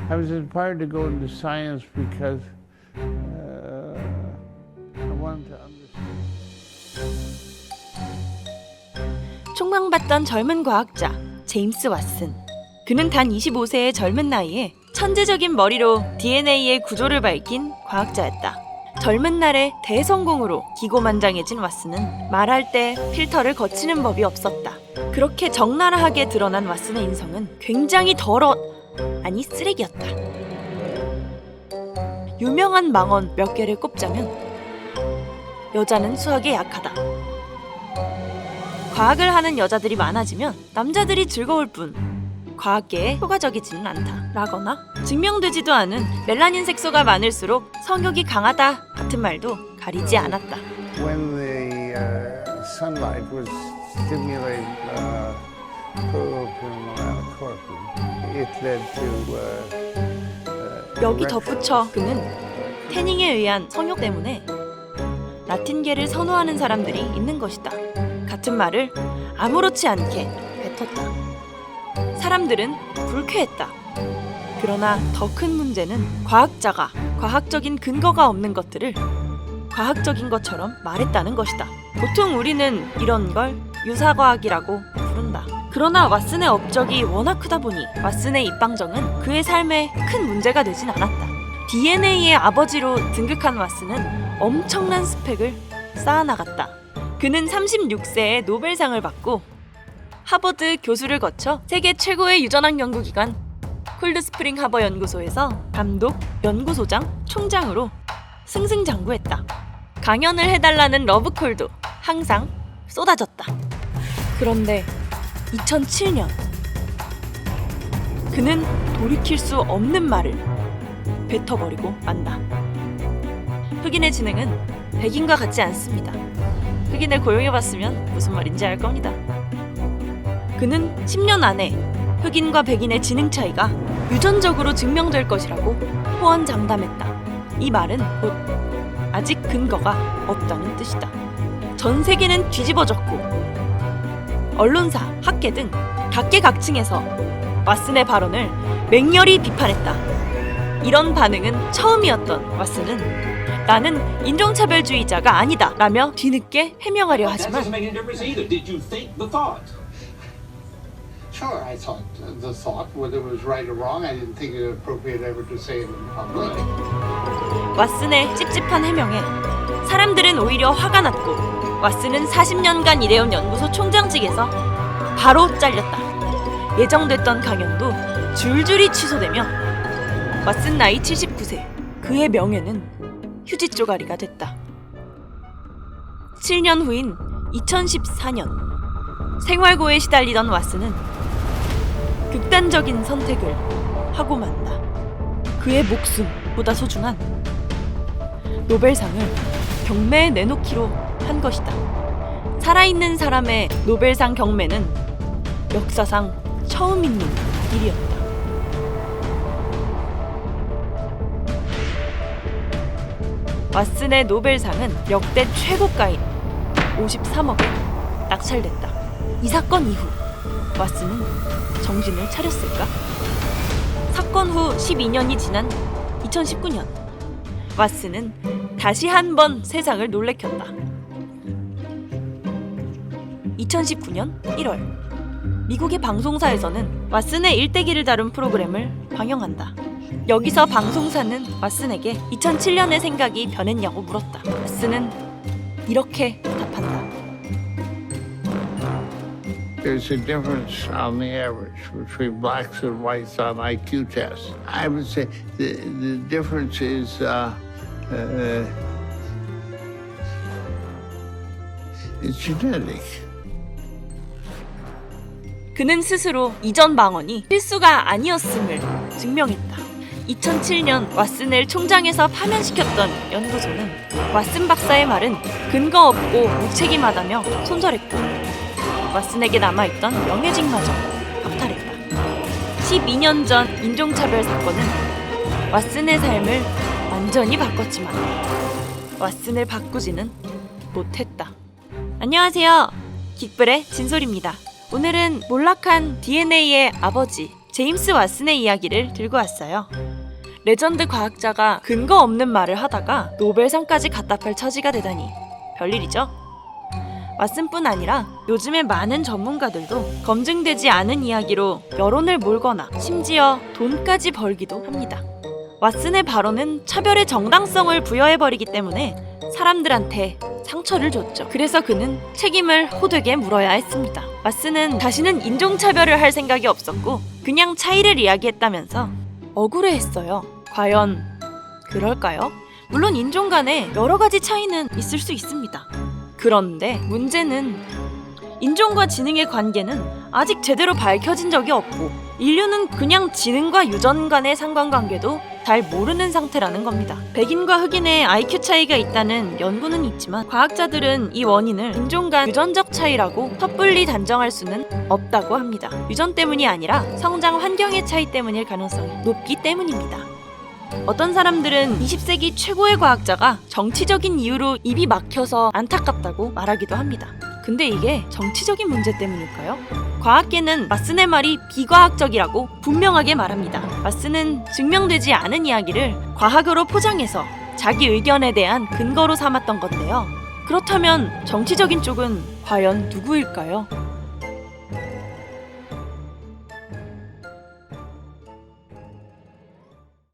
I was inspired to go into science because I wanted to understand. 촉망받던 젊은 과학자 제임스 왓슨. 그는 단 25세의 젊은 나이에 천재적인 머리로 DNA의 구조를 밝힌 과학자였다. 젊은 날의 대성공으로 기고만장해진 왓슨은 말할 때 필터를 거치는 법이 없었다. 그렇게 적나라하게 드러난 왓슨의 인성은 굉장히 아니 쓰레기였다. 유명한 망언 몇 개를 꼽자면 여자는 수학에 약하다. 과학을 하는 여자들이 많아지면 남자들이 즐거울 뿐 과학계에 효과적이지는 않다 라거나 증명되지도 않은 멜라닌 색소가 많을수록 성욕이 강하다 같은 말도 가리지 않았다. When the sunlight was stimulating melanocortin, it led to 여기 덧붙여 그는 태닝에 의한 성욕 때문에 라틴계를 선호하는 사람들이 있는 것이다. 같은 말을 아무렇지 않게 뱉었다. 사람들은 불쾌했다. 그러나 더 큰 문제는 과학자가 과학적인 근거가 없는 것들을 과학적인 것처럼 말했다는 것이다. 보통 우리는 이런 걸 유사과학이라고 부른다. 그러나 왓슨의 업적이 워낙 크다 보니 왓슨의 입방정은 그의 삶에 큰 문제가 되진 않았다. DNA의 아버지로 등극한 왓슨은 엄청난 스펙을 쌓아나갔다. 그는 36세에 노벨상을 받고 하버드 교수를 거쳐 세계 최고의 유전학 연구기관 콜드스프링 하버 연구소에서 감독, 연구소장, 총장으로 승승장구했다. 강연을 해달라는 러브콜도 항상 쏟아졌다. 그런데 2007년 그는 돌이킬 수 없는 말을 뱉어버리고 만다. 흑인의 지능은 백인과 같지 않습니다. 흑인을 고용해봤으면 무슨 말인지 알 겁니다. 그는 10년 안에 흑인과 백인의 지능 차이가 유전적으로 증명될 것이라고 호언장담했다. 이 말은 곧 아직 근거가 없다는 뜻이다. 전 세계는 뒤집어졌고 언론사, 학계 등 각계각층에서 왓슨의 발언을 맹렬히 비판했다. 이런 반응은 처음이었던 왓슨은 나는 인종차별주의자가 아니다 라며 뒤늦게 해명하려 하지만 Sure, I thought the thought, whether it was right or wrong, I didn't think it appropriate ever to say it in public. 왓슨의 찝찝한 해명에 사람들은 오히려 화가 났고 왓슨은 40년간 일해온 연구소 총장직에서 바로 잘렸다. 예정됐던 강연도 줄줄이 취소되며 왓슨 나이 79세, 그의 명예는 휴지 쪼가리가 됐다. 7년 후인 2014년 생활고에 시달리던 왓슨은 극단적인 선택을 하고 만다. 그의 목숨보다 소중한 노벨상을 경매에 내놓기로 한 것이다. 살아있는 사람의 노벨상 경매는 역사상 처음 있는 일이었다. 왓슨의 노벨상은 역대 최고가인 53억에 낙찰됐다. 이 사건 이후 왓슨은 정신을 차렸을까? 사건 후 12년이 지난 2019년 왓슨은 다시 한번 세상을 놀래켰다. 2019년 1월 미국의 방송사에서는 왓슨의 일대기를 다룬 프로그램을 방영한다. 여기서 방송사는 왓슨에게 2007년의 생각이 변했냐고 물었다. 왓슨은 이렇게 답한다. There's a difference on the average between blacks and whites on IQ tests. I would say the difference is it's genetic. 그는 스스로 이전 망언이 실수가 아니었음을 증명했다. 2007년 왓슨을 총장에서 파면시켰던 연구소는 왓슨 박사의 말은 근거 없고 무책임하다며 손절했고 왓슨에게 남아있던 명예직마저 박탈했다. 12년 전 인종차별 사건은 왓슨의 삶을 완전히 바꿨지만 왓슨을 바꾸지는 못했다. 안녕하세요. 긱블의 진솔입니다. 오늘은 몰락한 DNA의 아버지 제임스 왓슨의 이야기를 들고 왔어요. 레전드 과학자가 근거 없는 말을 하다가 노벨상까지 갖다 팔 처지가 되다니 별일이죠. 왓슨뿐 아니라 요즘의 많은 전문가들도 검증되지 않은 이야기로 여론을 몰거나 심지어 돈까지 벌기도 합니다. 왓슨의 발언은 차별의 정당성을 부여해버리기 때문에 사람들한테 상처를 줬죠. 그래서 그는 책임을 호되게 물어야 했습니다. 왓슨은 다시는 인종차별을 할 생각이 없었고 그냥 차이를 이야기했다면서 억울해했어요. 과연 그럴까요? 물론 인종 간에 여러 가지 차이는 있을 수 있습니다. 그런데 문제는 인종과 지능의 관계는 아직 제대로 밝혀진 적이 없고 인류는 그냥 지능과 유전 간의 상관관계도 잘 모르는 상태라는 겁니다. 백인과 흑인의 IQ 차이가 있다는 연구는 있지만 과학자들은 이 원인을 인종 간 유전적 차이라고 섣불리 단정할 수는 없다고 합니다. 유전 때문이 아니라 성장 환경의 차이 때문일 가능성이 높기 때문입니다. 어떤 사람들은 20세기 최고의 과학자가 정치적인 이유로 입이 막혀서 안타깝다고 말하기도 합니다. 근데 이게 정치적인 문제 때문일까요? 과학계는 왓슨의 말이 비과학적이라고 분명하게 말합니다. 왓슨은 증명되지 않은 이야기를 과학으로 포장해서 자기 의견에 대한 근거로 삼았던 건데요. 그렇다면 정치적인 쪽은 과연 누구일까요?